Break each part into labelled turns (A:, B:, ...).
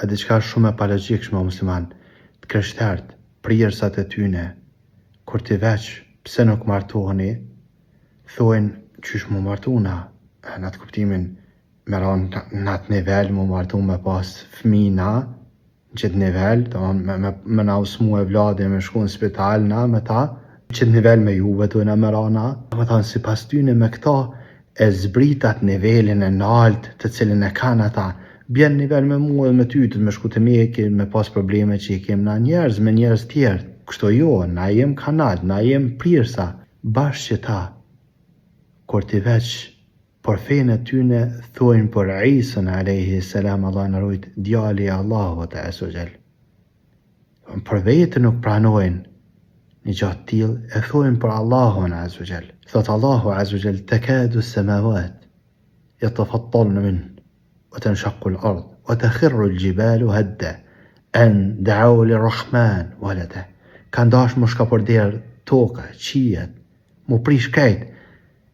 A: e diçka shumë e palogjikshme o musliman, të krishterët, prirësat e tyne, kur t'i veç, pse nuk martoheni, thojnë qysh mu martuna, në atë kuptimin, me ranë në atë nivel mu martu me pas fmi na, në qëtë nivel, me na usmu e vladi me shku në spital na me ta, në qëtë nivel me juve të në me rana, me thonë si pas tyne me këta e zbritat nivelin e nalt të cilin e kanë ata, bjen nivel me mu edhe me ty të me shku të meki, me pas probleme që i kem na njerëz me njerëz tjerë, kështu jo, na jem kanal, na jem prirësa, bashkë që ta, kur t'i veç, por fejnë e tyne thojnë për Isën alayhi salam, Allah në rujt, djali Allahut azza wa jall. Për vetë nuk pranojnë një gjatë til, e thojnë për Allahun azza wa jall. Thot Allahu azza wa jall, takadu as-samawat yatafattarna min wa tanshaqqu al-ard wa takhirru al-jibalu hadda an da'u lir-rahman walada. Kan dash më shka për derë toka, qijet, mu prish kajt,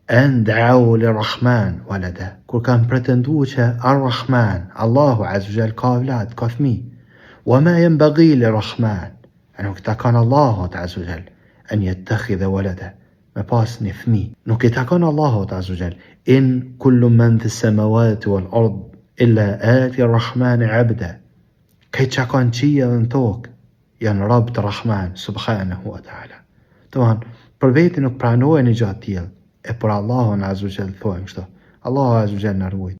A: an da'u lir-rahman walada. Kur kan pretendu që ar-Rahman, Allahu azza wa jall ka vlad, ka fmi. Wa ma yanbaghi lir-Rahman, nuk ta kan Allahut azza wa jall an yattakhidha walada, me pas një fmi. Nuk i takon Allahut azza wa jall. In kullu man fi as-samawati wal-ard illa ati ar-Rahman 'abda. Kaj që kanë qia dhe në tokë, janë rab të Rahman, subhanahu wa ta'ala. Të për veti nuk pranojnë një gjatë tjelë, e për Allahun azza wa jall thojmë kështu. Allahu azza wa jall në ruajt.